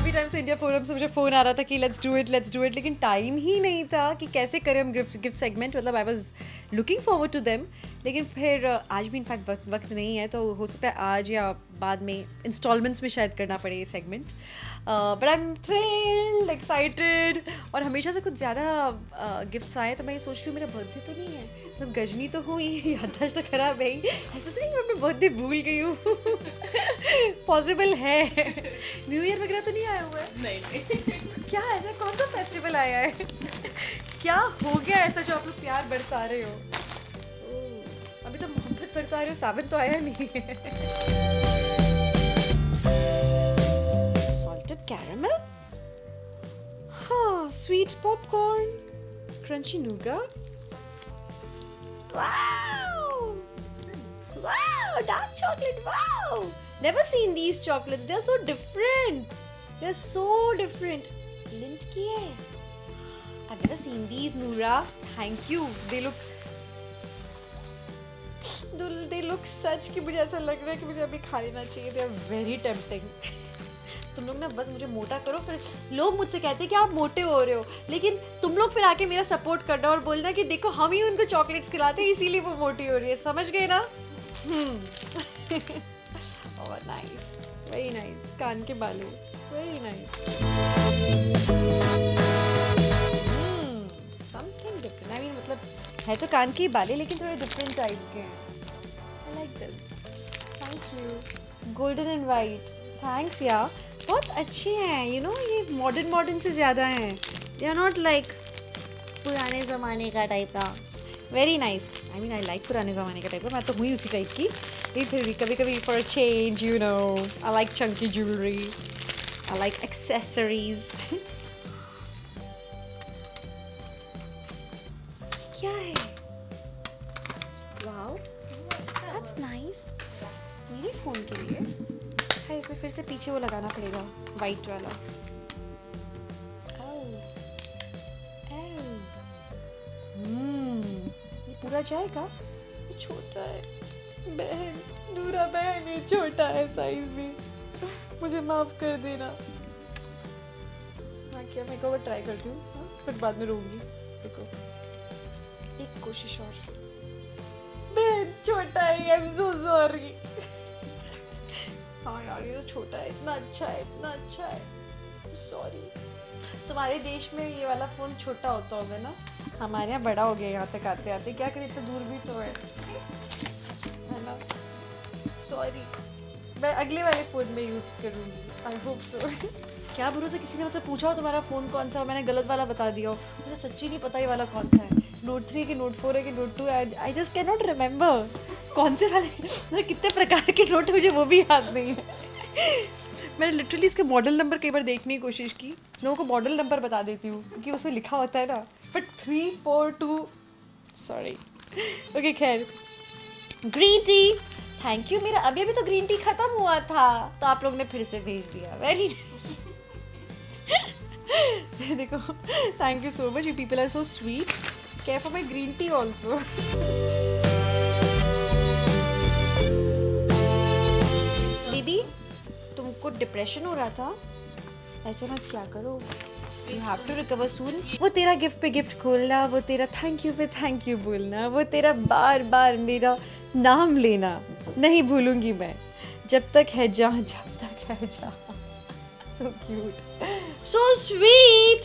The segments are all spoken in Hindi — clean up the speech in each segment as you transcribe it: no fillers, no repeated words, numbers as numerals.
काफ़ी टाइम से इंडिया फोरम से मुझे फ़ोन आ रहा था कि लेट्स डू इट, लेकिन टाइम ही नहीं था कि कैसे करें हम गिफ्ट सेगमेंट. मतलब I was looking forward to them, लेकिन फिर आज भी इनफैक्ट वक्त नहीं है, तो हो सकता है आज या बाद में इंस्टॉलमेंट्स में शायद करना पड़े ये segment. But I am thrilled, excited. और हमेशा से कुछ ज़्यादा गिफ्ट्स आए तो मैं ये सोच रही हूँ मेरा बर्थडे तो नहीं है, मतलब गजनी तो हुई, याददाश्त तो खराब है ही, ऐसा तो नहीं मैं अपना बर्थडे भूल गई हूँ. पॉसिबल है. न्यू ईयर वगैरह तो नहीं आया हुआ है? नहीं. तो क्या ऐसा कौन सा फेस्टिवल आया है? क्या हो गया ऐसा जो आप लोग प्यार बरसा रहे हो? अभी तो मोहब्बत बरसा रहे हो, साबित तो आया नहीं है. सॉल्टेड कैरामल, हाँ, sweet popcorn, crunchy nougat. Wow! Wow! Dark chocolate! Wow! Never seen these chocolates. They're so different. They're so different. Lint की है. I've never seen these, Noora. Thank you. They look such कि मुझे ऐसा लग रहा है कि मुझे अभी खा लेना चाहिए. They are very tempting. तुम लोग ना बस मुझे मोटा करो, फिर लोग मुझसे कहते हैं कि आप मोटे हो रहे हो, लेकिन तुम लोग फिर आके मेरा सपोर्ट करना और बोलना कि देखो हम ही उनको चॉकलेट्स खिलाते हैं इसीलिए वो मोटी हो रही है. समझ गए ना? Oh nice, very nice. कान के बालू, very nice. Something different. I mean मतलब है तो कान के ही बाले, लेकिन थोड़े डिफरेंट टाइप के हैं. I like this. Thank you. Golden and white. Thanks यार, बहुत अच्छे हैं. यू नो ये मॉडर्न से ज़्यादा हैं. दे आर नॉट लाइक पुराने ज़माने का टाइप का. Very nice. I mean I like पुराने ज़माने का टाइप का. मैं तो हुई उसी टाइप की, लेकिन फिर भी कभी कभी for a change, you know, I like Chunky jewellery, I like accessories. क्या है? Wow, that's nice. मेरे फ़ोन के लिए है. इसमें फिर से पीछे वो लगाना पड़ेगा, वाइट वाला. ये पूरा जाएगा? ये छोटा है. बहन, नूरा बहन, ये छोटा है साइज में, मुझे माफ कर देना. हाँ क्या, मैं एक और ट्राई करती हूँ, फिर बाद में रोऊंगी. रुको, एक कोशिश और. बहन छोटा है, आई एम सो सॉरी. हाँ यार, ये तो छोटा है. इतना अच्छा है. सॉरी. तुम्हारे देश में ये वाला फ़ोन छोटा होता होगा ना, हमारे यहाँ बड़ा हो गया यहाँ तक आते आते. क्या करें, इतना दूर भी तो है ना. सॉरी, मैं अगले वाले फ़ोन में यूज़ करूँगी. I hope so. क्या भरोसा, किसी ने मुझसे पूछा हो तुम्हारा फ़ोन कौन सा हो, मैंने गलत वाला बता दिया हो. मुझे सच्ची नहीं पता ये वाला कौन सा है. नोट 3 कि नोट 4 है कि नोट 2 है. I just can not remember कौन से वाले, मतलब कितने प्रकार के नोट मुझे वो भी याद नहीं है. मैंने लिटरली इसका मॉडल नंबर कई बार देखने की कोशिश की. लोगों को मॉडल नंबर बता देती हूँ क्योंकि उसमें लिखा होता है ना. But 342, sorry. ओके खैर. Green tea, thank you. मेरा अभी तो ग्रीन टी ख़त्म हुआ था, तो आप लोग ने फिर से भेज दिया. Very nice. देखो, thank you so much. You people are so sweet. Care for my green tea also. Baby, तुमको डिप्रेशन हो रहा था, ऐसे मत क्या करो. You have to recover soon. वो तेरा गिफ्ट पे गिफ्ट खोलना, वो तेरा थैंक यू पे थैंक यू बोलना, वो तेरा बार बार मेरा नाम लेना नहीं भूलूंगी मैं, जब तक है जहाँ, जब तक है जहाँ. So cute, so sweet.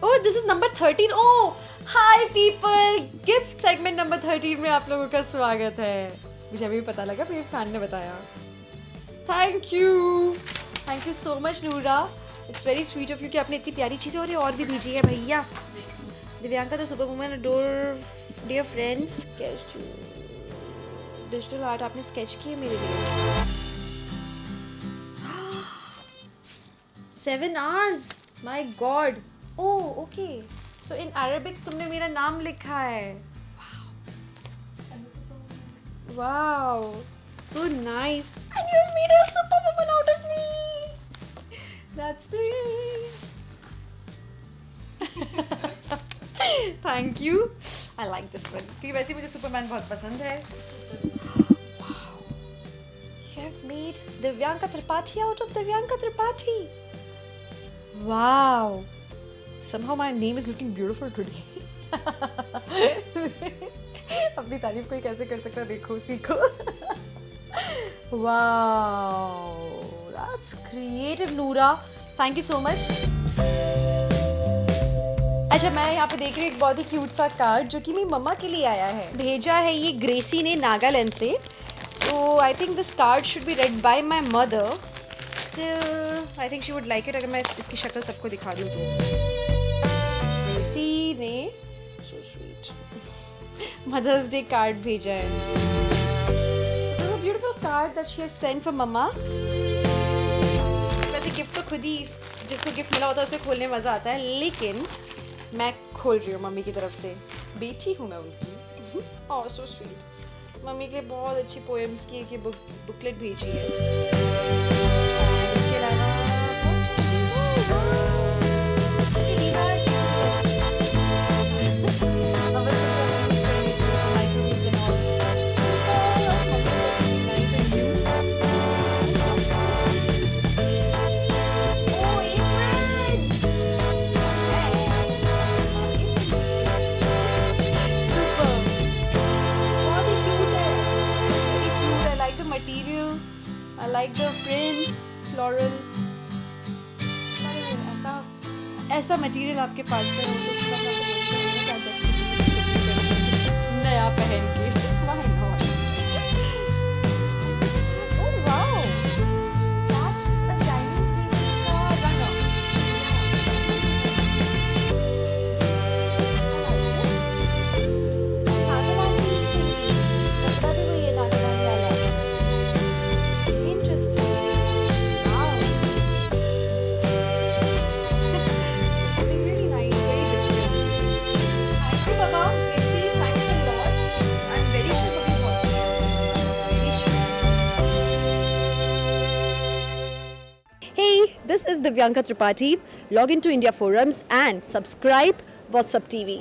Oh, this is number 13. Oh, hi people. Gift segment number 13 में आप लोगों का स्वागत है. मुझे अभी भी पता लगा, मेरे फैन ने बताया. थैंक यू सो मच नूरा. It's very sweet of you कि आपने इतनी प्यारी चीज़ें और भी भेजी है भैया. Divyanka the super woman adore dear friends. Sketch digital art आपने स्केच की है मेरे लिए. 7 hours. My God. Oh okay, so in Arabic तुमने मेरा नाम लिखा है. Wow, so nice. And you've made a superwoman out of me. That's great. Thank you. I like this one. क्योंकि वैसे मुझे सुपरमैन बहुत पसंद है. I've made Divyanka Tripathi out of Divyanka Tripathi. Wow. Somehow my name is looking beautiful today. अपनी तारीफ कोई कैसे कर सकता है, देखो सीखो. Wow, that's creative, Noora. Thank you so much. अच्छा, मैं यहाँ पे देख रही हूँ एक बहुत ही क्यूट सा कार्ड जो कि मेरी मम्मा के लिए आया है. भेजा है ये ग्रेसी ने नागालैंड से. So I think this card should be read by my mother. Still, I think she would like it अगर मैं इसकी शक्ल सबको दिखा दूँ तो. ग्रेसी ने so sweet Mother's Day card भेजा है. So this is a beautiful card that she has sent for mama. वैसे गिफ्ट तो खुद ही जिसको गिफ्ट मिला होता है उसे खोलने में मज़ा आता है, लेकिन मैं खोल रही हूँ मम्मी की तरफ से. बेटी हूँ मैं उनकी. Oh so sweet. मम्मी के लिए बहुत अच्छी पोएम्स की एक बुकलेट भेजी है. इसके अलावा I like the prints, floral. ऐसा मटेरियल आपके पास में हो तो उसका नया पहन के. Why not? Oh wow, that's a dining table runner. This is Divyanka Tripathi. Log into India Forums and subscribe WhatsApp TV.